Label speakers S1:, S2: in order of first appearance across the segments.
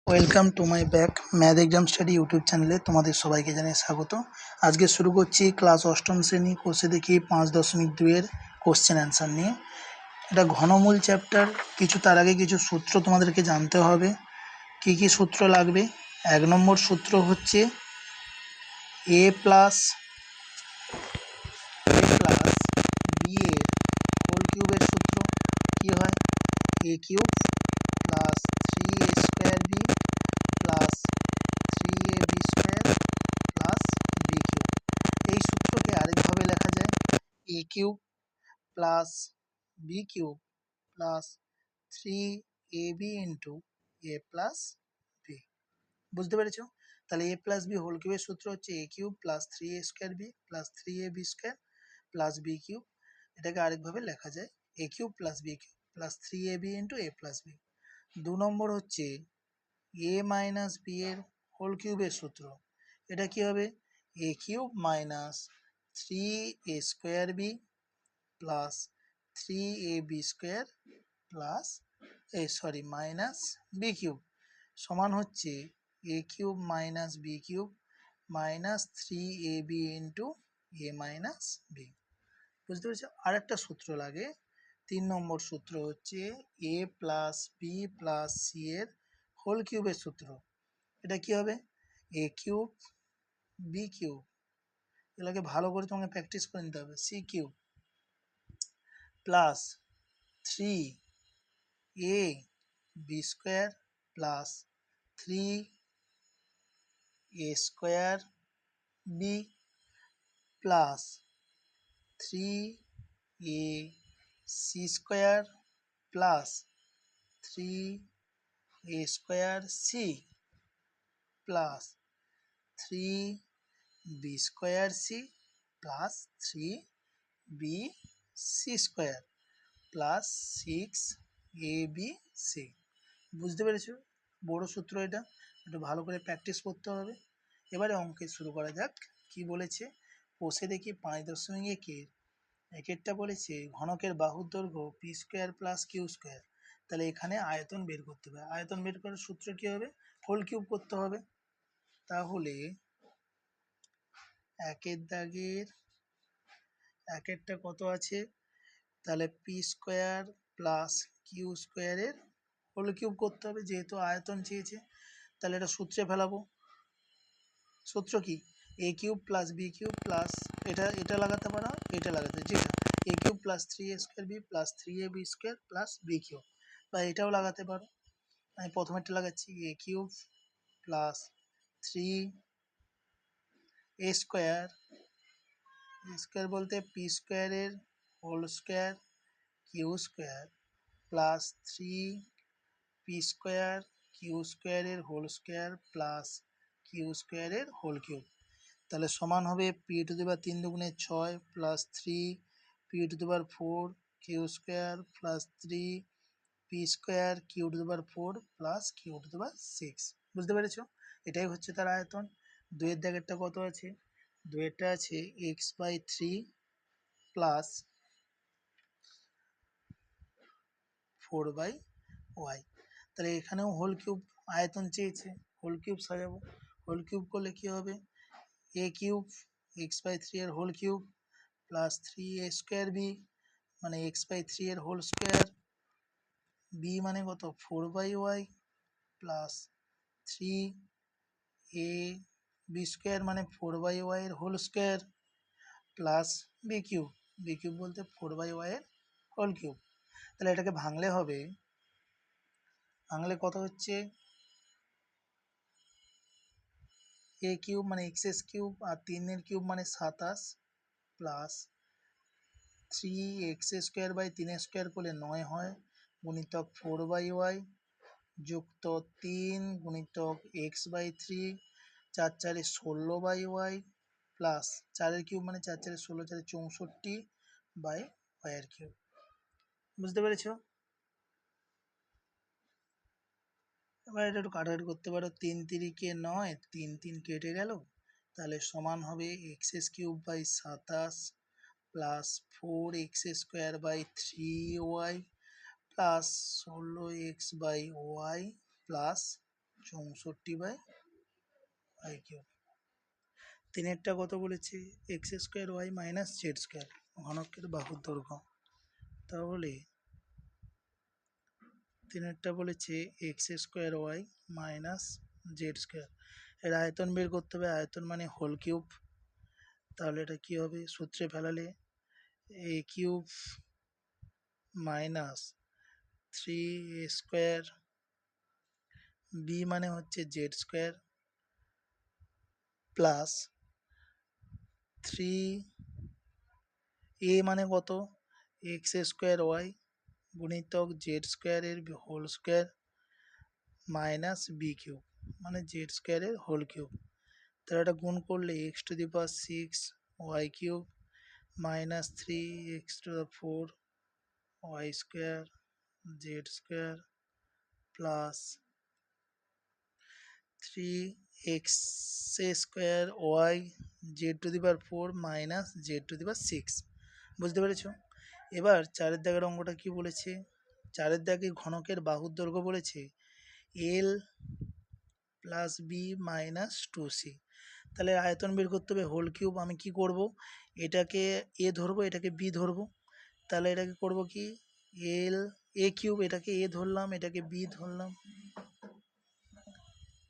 S1: Welcome to my back math exam study YouTube চ্যানেলে তোমাদের সবাইকে জানাই স্বাগত। আজকে শুরু করছি ক্লাস অষ্টম শ্রেণী কোর্সে দেখি 5.2-এর কোশ্চেন অ্যান্সার নিয়ে। এটা ঘনমূল চ্যাপ্টার। তার আগে কিছু সূত্র তোমাদেরকে জানতে হবে। কি কি সূত্র লাগবে? 1 নম্বর সূত্র হচ্ছে এ প্লাস বি এর হোল কিউবের সূত্র। কি হয়? A cube plus 3a² B plus 3ab² plus B cube. এই সূত্রকে আরেকভাবে লেখা যায় a cube plus B cube plus 3ab into a plus b. বুঝতে পেরেছ? তাহলে এ প্লাস বি হোল কিউবের সূত্র হচ্ছে a cube plus 3a² B plus 3ab² plus B cube. এটাকে আরেকভাবে লেখা যায় a cube plus B cube plus 3ab into a plus b. 2 নম্বর হচ্ছে এ মাইনাস বি এর হোল কিউবের সূত্র। এটা কি হবে? A cube minus 3a² B plus 3ab² plus minus b cube সমান হচ্ছে a cube minus b cube minus 3ab into a minus b. বুঝতে পেরেছো? আরেকটা সূত্র লাগে। 3 নম্বর সূত্র হচ্ছে a plus B plus C এর হোল কিউবের সূত্র। এটা কি হবে? এ কিউব বি কিউব, এগুলোকে ভালো করে তোমাকে প্র্যাকটিস করে নিতে হবে, C cube plus 3ab² plus 3a² B plus 3ac² plus 3a² C plus 3b² C plus 3bc² plus 6abc। বুঝতে পেরেছো? বড় সূত্র এটা, একটু ভালো করে প্র্যাকটিস করতে হবে। এবারে অঙ্কে শুরু করা যাক। কি বলেছে? কোষে দেখি 5.1-এর একেরটা বলেছে ঘনকের বাহুর দৈর্ঘ্য p² প্লাস q²। তাহলে এখানে আয়তন বের করতে হবে। আয়তন বের করার সূত্র কি হবে? হোল কিউব করতে হবে। তাহলে একের দাগের একেরটা কত আছে? তাহলে p² প্লাস q² এর হোল কিউব করতে হবে, যেহেতু আয়তন চেয়েছে। তাহলে এটা সূত্রে ফেলাবো। সূত্র কি? A cube plus B cube plus এটা লাগাতে পারো, এটা লাগাতে, যেটা a cube plus 3a² B plus 3ab² plus B cube, বা এটাও লাগাতে পারো। আমি প্রথমেরটা লাগাচ্ছি, এ কিউব প্লাস 3a² বলতে p² এর whole square q² plus 3p² q² এর হোল স্কোয়ার প্লাস q² এর হোল কিউব। তাহলে সমান হবে p⁴ plus 3p⁴ q² plus 3p² q⁴ plus q⁴। বুঝতে পেরেছ? এটাই হচ্ছে তার আয়তন। 2-এর দাগেরটা কত আছে? 2-এরটা আছে x/3 প্লাস 4/y। তাহলে এখানেও হোল কিউব আয়তন চেয়েছে, হোল কিউব সাজাবো। হোল কিউব করলে কি হবে? এ কিউব x/3 এর whole cube plus 3a² B মানে x/3 এর হোল স্কোয়ার, বি মানে কত? 4/y প্লাস 3ab² মানে 4/y এর whole square plus B cube, B cube বলতে 4/y এর হোল কিউব। তাহলে এটাকে ভাঙলে হবে, ভাঙলে কত হচ্ছে? এ কিউব মানে x³ আর 3-এর কিউব মানে 27 প্লাস 3x² 3 করলে 9 হয় গুণিতক 4/y যুক্ত 3 গুণিতক x/3 4 4 16/y প্লাস 4-এর কিউব মানে 4 4 16 4 64/y এর কিউব। বুঝতে পেরেছ? এবার এটা একটু কাটাকাটি করতে পারো। 3 3-কে 9, 3 3 কেটে গেল। তাহলে সমান হবে x³/27 plus 4x² 3y plus 16x/y plus 64/y³। তিনেরটা কত বলেছে, x² y - z², ঘনকের বাহুর দৈর্ঘ্য। তাহলে তিনেরটা বলেছে x² y - z², এর আয়তন বের করতে হবে। আয়তন মানে হোল কিউব। তাহলে এটা কি হবে, সূত্রে ফেলালে a³ - 3a², b মানে হচ্ছে z² প্লাস 3a মানে কত, x² y গুণিতক z² এর হোল স্কোয়ার মাইনাস b³ মানে z² এর হোল কিউব। তাহলে এটা গুণ করলে x⁶y³ minus 3x⁴y² z² plus 3x² z⁴ minus z⁶। বুঝতে পেরেছ? এবার চারের দাগের অঙ্কটা কি বলেছে, চারের দাগে ঘনকের বাহুর দৈর্ঘ্য বলেছে l plus B minus 2c। তাহলে আয়তন বের করতে হবে হোল কিউব। আমি কি করব, এটাকে এ ধরবো, এটাকে বি ধরবো। তাহলে এটাকে করব কি, a³ এটাকে এ ধরলাম, এটাকে বি ধরলাম।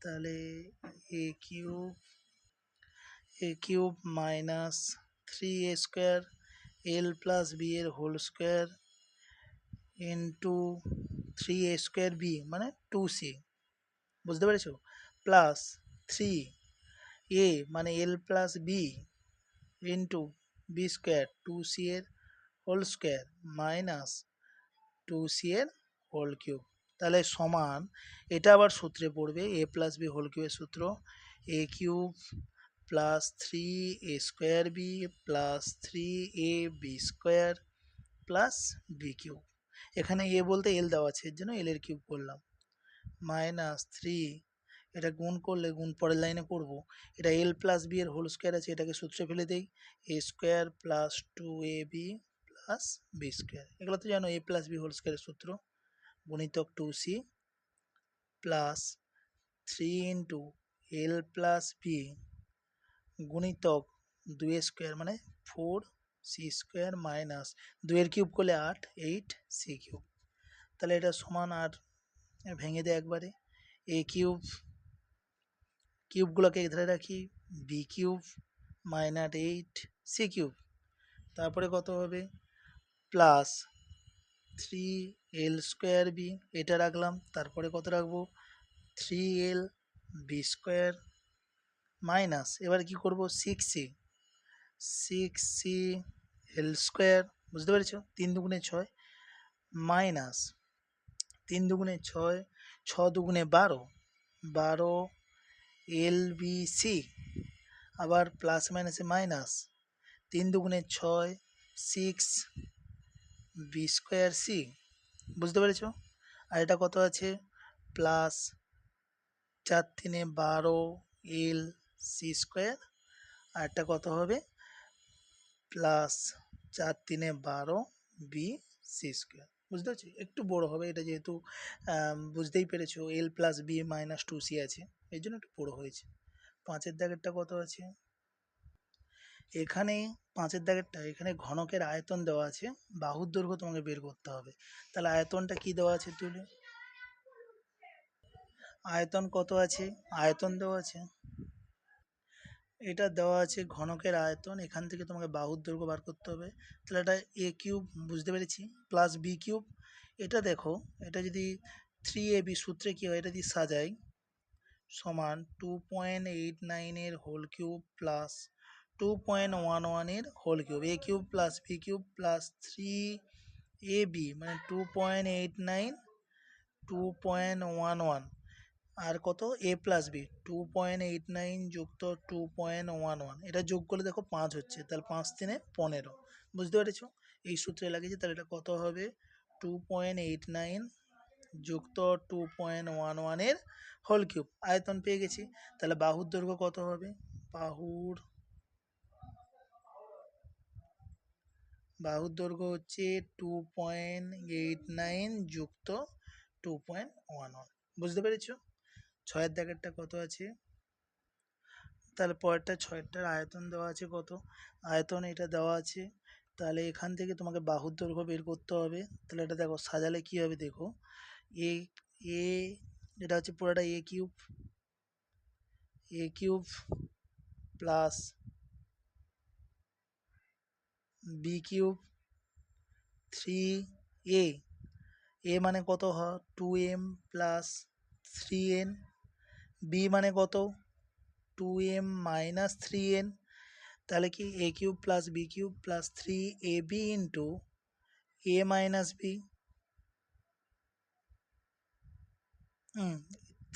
S1: তাহলে a³ minus 3a² l plus b এর whole square into 3a² b মানে 2c। বুঝতে পেরেছো? প্লাস 3a মানে l plus b into b², 2c এর হোল স্কোয়ার মাইনাস 2c এর হোল কিউব। তাহলে সমান, এটা আবার সূত্রে পড়বে a প্লাস বি হোল কিউবের সূত্র, a³ plus 3a² b plus 3ab² plus b³ এখানে এ বলতে এল দেওয়া আছে, এর জন্য এল এর কিউব করলাম, মাইনাস 3, এটা গুণ করলে গুণ পরের লাইনে করব, এটা এল প্লাস বি এর হোল স্কোয়ার আছে, এটাকে সূত্রে ফেলে দেই, a² plus 2ab plus b²। এগুলো তো জানো, a প্লাস বি হোল স্কোয়ারের সূত্র, গুণিতক 2c plus 3 into L plus B গুণিতক 2a² মানে 4c² মাইনাস 2 এর কিউব করলে 8, 8c³। তাহলে এটা সমান, আর ভেঙে দেয় একবারে, a³ কিউবগুলোকে ধরে রাখি, b³ মাইনাস 8c³, তারপরে কত হবে প্লাস 3l² b, এটা রাখলাম, তারপরে কত রাখবো 3l b² মাইনাস, এবার কি করব 6c, 6c l², বুঝতে পেরেছ, 3 দুগুণে 6 মাইনাস 3 দুগুণে 6, 6 দুগুণে 12, 12 lbc, আবার প্লাস মাইনাসে মাইনাস, 3 দুগুণে 6, 6b²c। বুঝতে পেরেছ? আর এটা কত আছে, প্লাস 4 3 12 lc², আর একটা কত হবে প্লাস 4 3 12 bc²। বুঝতে পারছি, একটু বড় হবে এটা, যেহেতু বুঝতেই পেরেছো এল প্লাস বি মাইনাস 2c আছে, এই জন্য একটু বড় হয়েছে। পাঁচের দাগেরটা কত আছে, এখানে পাঁচের দাগেরটা, এখানে ঘনকের আয়তন দেওয়া আছে, বাহুর দৈর্ঘ্য তোমাকে বের করতে হবে। তাহলে আয়তনটা কি দেওয়া আছে, তুলে আয়তন কত আছে, আয়তন দেওয়া আছে, এটা দেওয়া আছে ঘনকের আয়তন, এখান থেকে তোমাকে বাহুর দৈর্ঘ্য বার করতে হবে। তাহলে এটা a³ বুঝতে পেরেছি, প্লাস b³, এটা দেখো, এটা যদি 3ab সূত্রে কি হয়, এটা যদি সাজাই সমান 2.89 এর হোল কিউব প্লাস 2.11 এর whole cube, a³ plus b³ plus 3ab মানে 2.89 2.11, আর কত a প্লাস বি 2.89 যুক্ত 2.11, এটা যোগ করলে দেখো 5 হচ্ছে, তাহলে 5 3 15। বুঝতে পেরেছো? এই সূত্রে লাগিয়েছে, তাহলে এটা কত হবে 2.89 যুক্ত 2.11 এর হোল কিউব। আয়তন পেয়ে গেছি। তাহলে বাহুর দৈর্ঘ্য কত হবে, বাহুর দৈর্ঘ্য হচ্ছে 2.89 যুক্ত 2.11। বুঝতে পেরেছো? ছয়ের দাগেরটা কত আছে? তাহলে পরেরটা ছয়েরটার আয়তন দেওয়া আছে কত? আয়তন এটা দেওয়া আছে। তাহলে এখান থেকে তোমাকে বাহুর দৈর্ঘ্য বের করতে হবে। তাহলে এটা দেখো সাজালে কি হবে দেখো, এ এ এটা হচ্ছে পুরোটা a cube plus B cube 3a, a মানে কত হয় 2m প্লাস 3n, বি মানে কত 2m মাইনাস 3n, তাহলে কি a cube plus B cube plus 3ab into a minus b,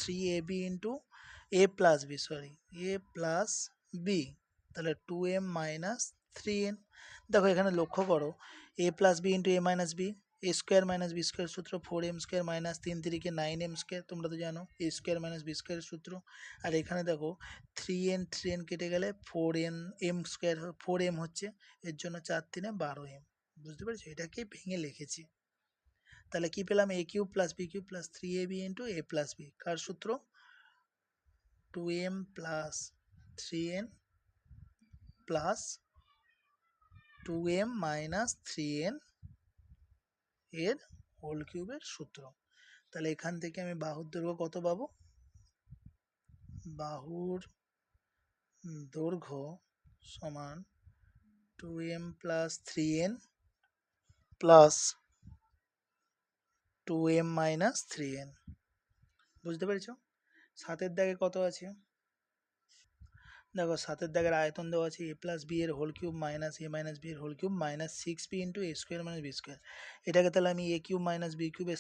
S1: 3ab into a plus b, sorry a plus b, তাহলে 2m minus 3n। দেখো এখানে লক্ষ্য করো, a plus b into a minus b, a square minus b square সূত্র 4m square minus 3 3 9m square, তোমরা তো জানো এ square minus B স্কোয়ারের সূত্র। আর এখানে দেখো 3n কেটে গেলে 4m স্কোয়ার 4m হচ্ছে, এর জন্য 4 3 12m। বুঝতে পেরেছো, এটাকে ভেঙে লিখেছি। তাহলে কি পেলাম, a cube plus B cube plus 3ab into a plus b, কার সূত্র 2m plus 3n plus 2m minus 3n এর হোল কিউবের সূত্র। তাহলে এখান থেকে আমি বাহুর দৈর্ঘ্য কত পাবো, বাহুর দৈর্ঘ্য সমান 2m plus 3n plus 2m minus 3n। বুঝতে পেরেছ? সাতের দাগে কত আছে দেখো, সাতের দাগের আয়তন দেওয়া আছে এ প্লাস বি এর whole cube minus a minus b এর whole cube minus 6b into a square minus b square. এটাকে তাহলে আমি এ কিউব মাইনাস বি কিউবে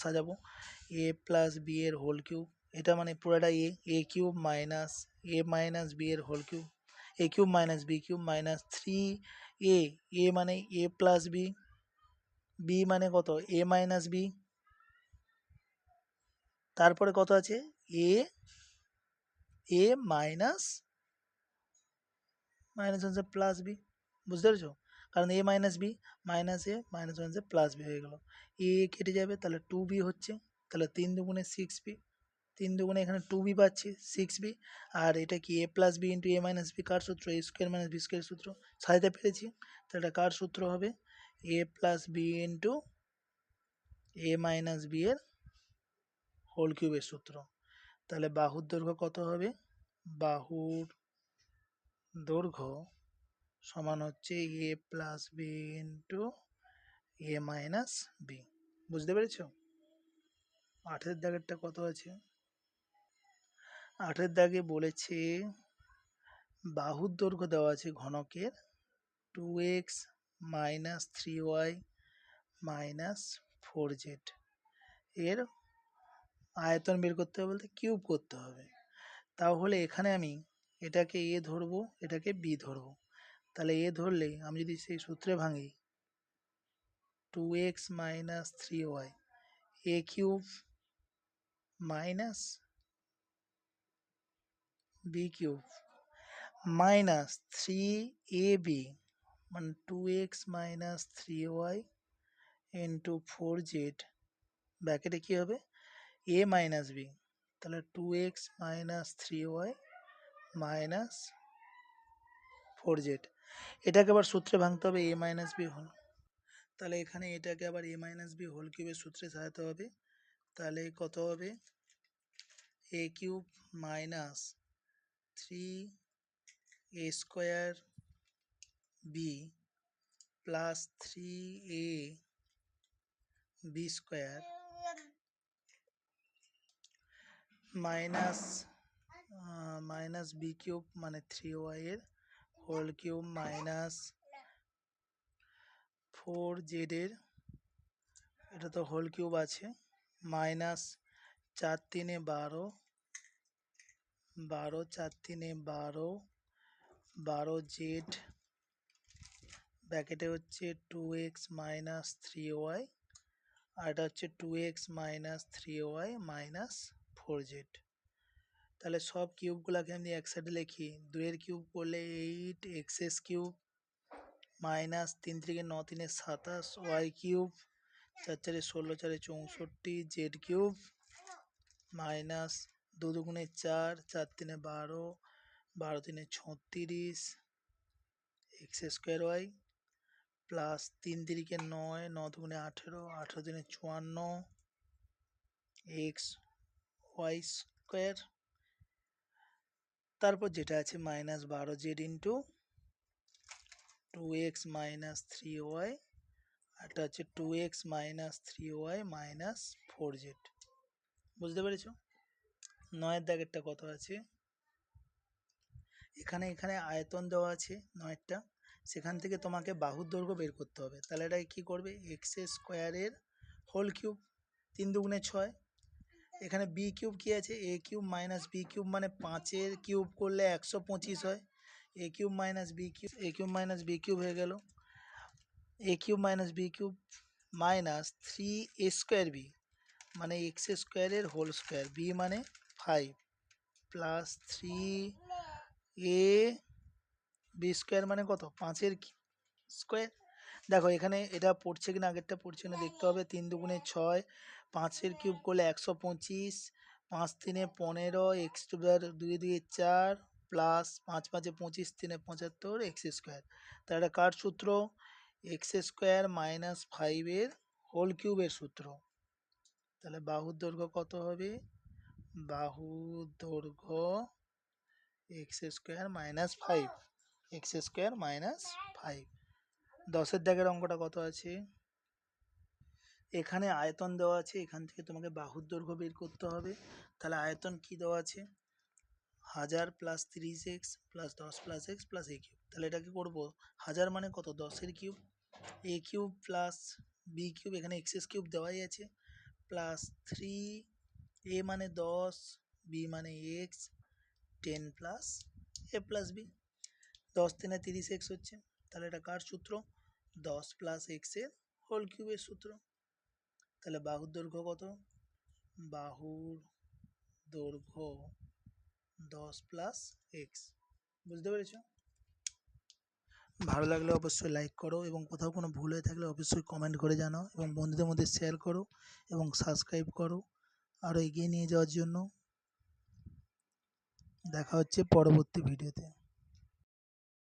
S1: সাজাবো, এ প্লাস বি এর হোল কিউব, এটা মানে পুরোটা a cube minus a minus b এর whole cube, a cube minus b cube minus 3a, a মানে এ প্লাস বি, বি মানে কত এ মাইনাস বি, তারপরে কত আছে এ এ মাইনাস মাইনাস হচ্ছে প্লাস বি। বুঝতে পেরেছো, কারণ এ minus B minus a minus হচ্ছে প্লাস বি হয়ে গেল, এ কেটে যাবে তাহলে 2b হচ্ছে, তাহলে 3 2 6b, 3 2 এখানে 2b পাচ্ছি 6b, আর এটা কি এ plus b into a minus B কার সূত্র, এ স্কোয়ার মাইনাস বি স্কোয়ার সূত্র, সাজাতে পেরেছি। তাহলে এটা কার সূত্র হবে, এ plus b into a minus b এর হোল কিউবের সূত্র। তাহলে বাহুর দৈর্ঘ্য কত হবে, বাহুর দৈর্ঘ্য সমান হচ্ছে a plus b into a minus b. বুঝতে পেরেছো? আঠের দাগেরটা কত আছে, আঠের দাগে বলেছে বাহুর দৈর্ঘ্য দেওয়া আছে ঘনকের 2x minus 3y minus 4z, এর আয়তন বের করতে হবে বলতে কিউব করতে হবে। তাহলে এখানে আমি এটাকে এ ধরবো, এটাকে বি ধরবো। তাহলে এ ধরলে আমি যদি সেই সূত্রে ভাঙি 2x minus 3y a cube minus b cube minus 3ab মানে 2x minus 3y into 4z, ব্র্যাকেটে কী হবে এ মাইনাস বি, তাহলে 2x minus 3y minus 4z। এটাকে আবার সূত্রে ভাঙতে হবে এ মাইনাস বি হোল, তাহলে এখানে এটাকে আবার এ মাইনাস বি হোল কিউবের সূত্রে সাজাতে হবে। তাহলে কত হবে a cube minus 3a square b plus 3a b square minus minus b cube মানে 3y এর হোল কিউব মাইনাস 4z এর, এটা তো হোল কিউব আছে, মাইনাস 4 3 12, 12 4 3 12, 12z, ব্র্যাকেটে হচ্ছে 2x মাইনাস 3y, আর এটা হচ্ছে 2x minus 3y minus 4z। তাহলে সব কিউবগুলোকে আমি এক সাইডে লিখি, 2 এর কিউব করলে 8x cube minus 3 3 9 3 27 y cube, 4 4 16 4 64 z cube minus 2 দুগুণে 4, 4 তিনে 12, 12 তিনে 36 এক্স স্কোয়ার ওয়াই প্লাস 3 তিরিকে 9, 9 দুগুণে 18, 18 তিনে 54 এক্স ওয়াই স্কোয়ার, তারপর যেটা আছে -12z into 2x minus 3y, এটা হচ্ছে 2x minus 3y minus 4z। বুঝতে পেরেছো? 9 দাগেরটা কত আছে? এখানে আয়তন দেওয়া আছে 9টা, সেখান থেকে তোমাকে বাহুর দৈর্ঘ্য বের করতে হবে। তাহলে এটা কি করবে? এক্স স্কোয়ারের হোল কিউব, 3 দুগুণে 6। এখানে বি কিউব কি আছে? A cube minus b cube মানে 5-এর কিউব করলে 125 হয়। A cube minus b cube, a cube minus b cube হয়ে গেল a cube minus b cube minus 3 a square b মানে এক্স স্কোয়ারের হোল স্কোয়ার, বি মানে 5 প্লাস 3 এ বি স্কোয়ার মানে কত? 5-এর স্কোয়ার। দেখো এখানে এটা পড়ছে কিনা, আগেরটা পড়ছে না দেখতে হবে। 3 দুগুণে 6, 5-এর কিউব করলে 125, 5 তিনে 15, এক্স টু পাওয়ার 2 2 4 প্লাস 5 5 25, 3 75 এক্স স্কোয়ার। তাহলে এটা কার সূত্র? এক্স স্কোয়ার মাইনাস 5-এর হোল কিউবের সূত্র। তাহলে বাহুর দৈর্ঘ্য কত হবে? বাহুর দৈর্ঘ্য x square minus 5, x square minus 5। 10-এর দাগের অঙ্কটা কত আছে? এখানে আয়তন দেওয়া আছে, এখান থেকে তোমাকে বাহুর দৈর্ঘ্য বের করতে হবে। তাহলে আয়তন কি দেওয়া আছে? 1000 plus 30x plus 10 plus x plus a cube. তাহলে এটাকে করবো 1000 মানে কত? 10-এর cube, a cube plus B cube, এখানে এক্স কিউব দেওয়াই আছে, প্লাস 3 এ মানে 10, বি মানে x, 10 plus a plus b. 10 তিনে 30x হচ্ছে। তাহলে এটা কার সূত্র? 10 প্লাস এক্সের হোল কিউবের সূত্র। তাহলে বাহুর দৈর্ঘ্য কত? বাহুর দৈর্ঘ্য 10 প্লাস এক্স। বুঝতে পেরেছ? ভালো লাগলে অবশ্যই লাইক করো, এবং কোথাও কোনো ভুল হয়ে থাকলে অবশ্যই কমেন্ট করে জানাও, এবং বন্ধুদের মধ্যে শেয়ার করো এবং সাবস্ক্রাইব করো আরও এগিয়ে নিয়ে যাওয়ার জন্য। দেখা হচ্ছে পরবর্তী ভিডিওতে।